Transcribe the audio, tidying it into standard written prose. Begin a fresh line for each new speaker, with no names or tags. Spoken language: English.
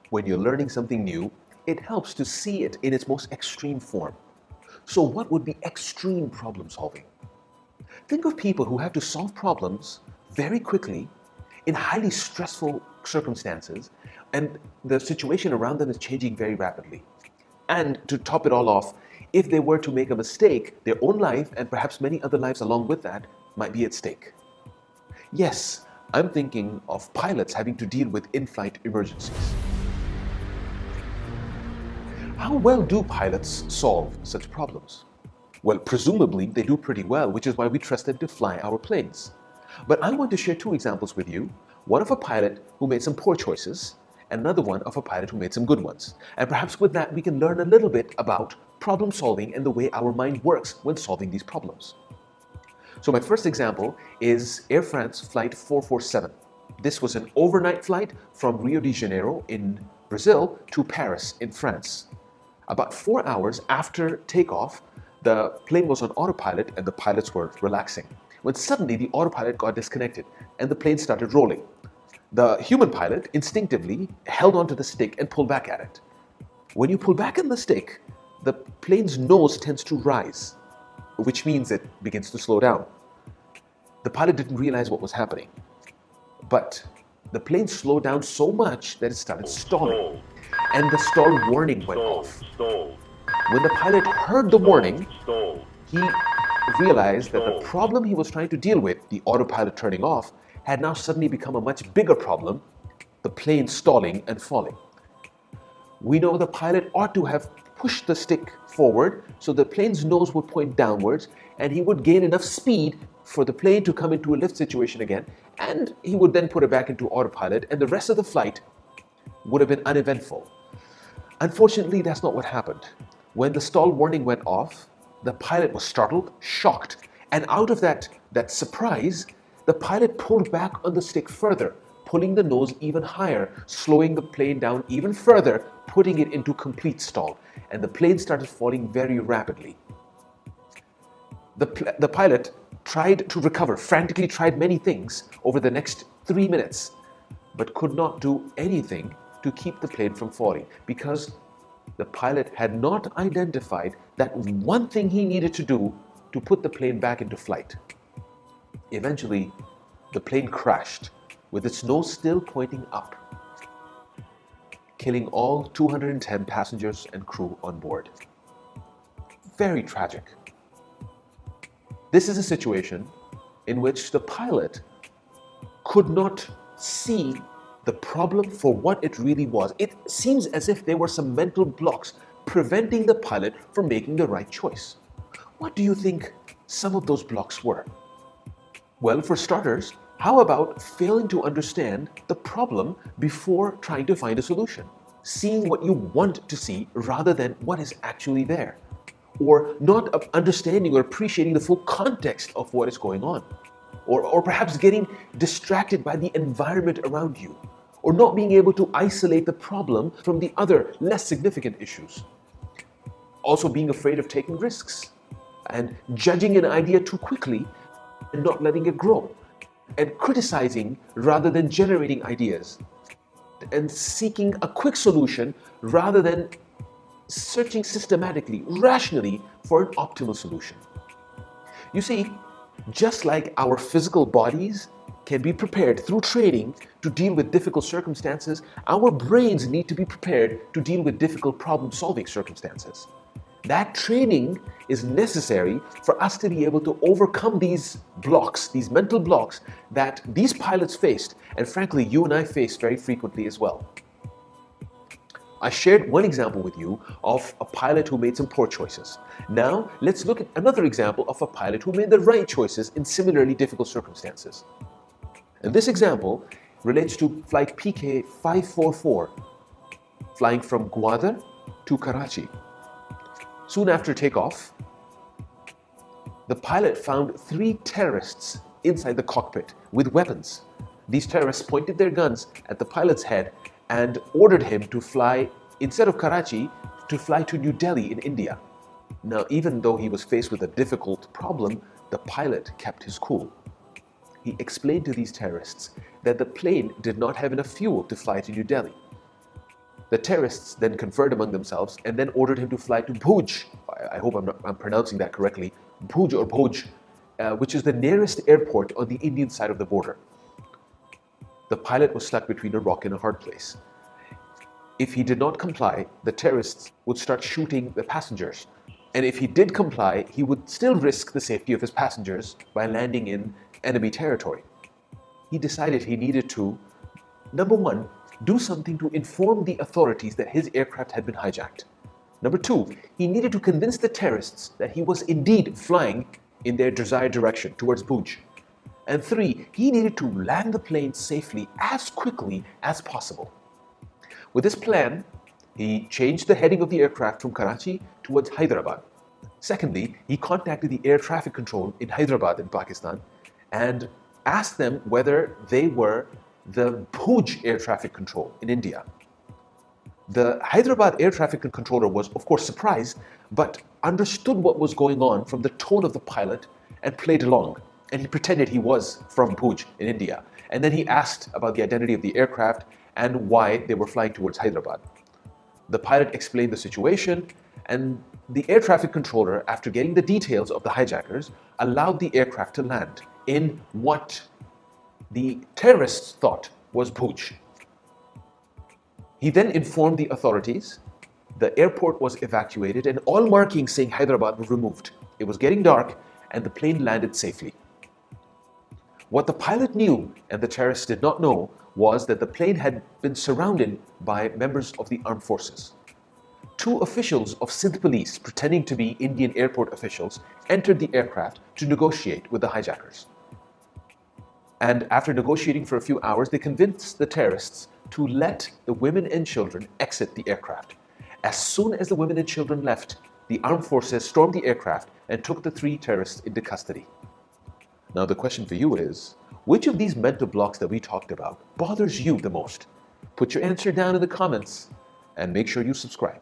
When you're learning something new, it helps to see it in its most extreme form. So what would be extreme problem solving? Think of people who have to solve problems very quickly in highly stressful circumstances, and the situation around them is changing very rapidly. And to top it all off, if they were to make a mistake, their own life and perhaps many other lives along with that might be at stake. Yes, I'm thinking of pilots having to deal with in-flight emergencies. How well do pilots solve such problems? Well, presumably they do pretty well, which is why we trust them to fly our planes. But I want to share two examples with you, one of a pilot who made some poor choices, and another one of a pilot who made some good ones. And perhaps with that we can learn a little bit about problem solving and the way our mind works when solving these problems. So my first example is Air France Flight 447. This was an overnight flight from Rio de Janeiro in Brazil to Paris in France. About 4 hours after takeoff, the plane was on autopilot and the pilots were relaxing, when suddenly the autopilot got disconnected and the plane started rolling. The human pilot instinctively held onto the stick and pulled back at it. When you pull back on the stick, the plane's nose tends to rise, which means it begins to slow down. The pilot didn't realize what was happening, but the plane slowed down so much that it started stalling, and the stall warning went off. When the pilot heard the warning, he realized that the problem he was trying to deal with, the autopilot turning off, had now suddenly become a much bigger problem, the plane stalling and falling. We know the pilot ought to have pushed the stick forward so the plane's nose would point downwards and he would gain enough speed for the plane to come into a lift situation again, and he would then put it back into autopilot and the rest of the flight would have been uneventful. Unfortunately, that's not what happened. When the stall warning went off, the pilot was startled, shocked, and out of that surprise, the pilot pulled back on the stick further, pulling the nose even higher, slowing the plane down even further, putting it into complete stall, and the plane started falling very rapidly. The pilot tried to recover, frantically tried many things over the next 3 minutes, but could not do anything to keep the plane from falling because the pilot had not identified that one thing he needed to do to put the plane back into flight. Eventually, the plane crashed with its nose still pointing up, killing all 210 passengers and crew on board. Very tragic. This is a situation in which the pilot could not see the problem for what it really was. It seems as if there were some mental blocks preventing the pilot from making the right choice. What do you think some of those blocks were? Well, for starters, how about failing to understand the problem before trying to find a solution? Seeing what you want to see rather than what is actually there. Or not understanding or appreciating the full context of what is going on. Or perhaps getting distracted by the environment around you. Or not being able to isolate the problem from the other, less significant issues. Also being afraid of taking risks and judging an idea too quickly and not letting it grow. And criticizing rather than generating ideas. And seeking a quick solution rather than searching systematically, rationally for an optimal solution. You see, just like our physical bodies can be prepared through training to deal with difficult circumstances, our brains need to be prepared to deal with difficult problem-solving circumstances. That training is necessary for us to be able to overcome these blocks, these mental blocks that these pilots faced, and frankly, you and I face very frequently as well. I shared one example with you of a pilot who made some poor choices. Now, let's look at another example of a pilot who made the right choices in similarly difficult circumstances. And this example relates to flight PK 544, flying from Gwadar to Karachi. Soon after takeoff, the pilot found 3 terrorists inside the cockpit with weapons. These terrorists pointed their guns at the pilot's head and ordered him to fly, instead of Karachi, to fly to New Delhi in India. Now, even though he was faced with a difficult problem, the pilot kept his cool. He explained to these terrorists that the plane did not have enough fuel to fly to New Delhi. The terrorists then conferred among themselves and then ordered him to fly to Bhuj. I hope I'm pronouncing that correctly. Bhuj or Bhuj, which is the nearest airport on the Indian side of the border. The pilot was stuck between a rock and a hard place. If he did not comply, the terrorists would start shooting the passengers. And if he did comply, he would still risk the safety of his passengers by landing in enemy territory. He decided he needed to, number one, do something to inform the authorities that his aircraft had been hijacked. Number two, he needed to convince the terrorists that he was indeed flying in their desired direction towards Bhuj. And three, he needed to land the plane safely as quickly as possible. With this plan, he changed the heading of the aircraft from Karachi towards Hyderabad. Secondly, he contacted the air traffic control in Hyderabad in Pakistan and asked them whether they were the Bhuj air traffic control in India. The Hyderabad air traffic controller was, of course, surprised, but understood what was going on from the tone of the pilot and played along. And he pretended he was from Bhuj in India. And then he asked about the identity of the aircraft and why they were flying towards Hyderabad. The pilot explained the situation, and the air traffic controller, after getting the details of the hijackers, allowed the aircraft to land in what the terrorists thought was Bhuj. He then informed the authorities. The airport was evacuated and all markings saying Hyderabad were removed. It was getting dark and the plane landed safely. What the pilot knew and the terrorists did not know was that the plane had been surrounded by members of the armed forces. Two officials of Sindh police, pretending to be Indian airport officials, entered the aircraft to negotiate with the hijackers. And after negotiating for a few hours, they convinced the terrorists to let the women and children exit the aircraft. As soon as the women and children left, the armed forces stormed the aircraft and took the three terrorists into custody. Now the question for you is, which of these mental blocks that we talked about bothers you the most? Put your answer down in the comments and make sure you subscribe.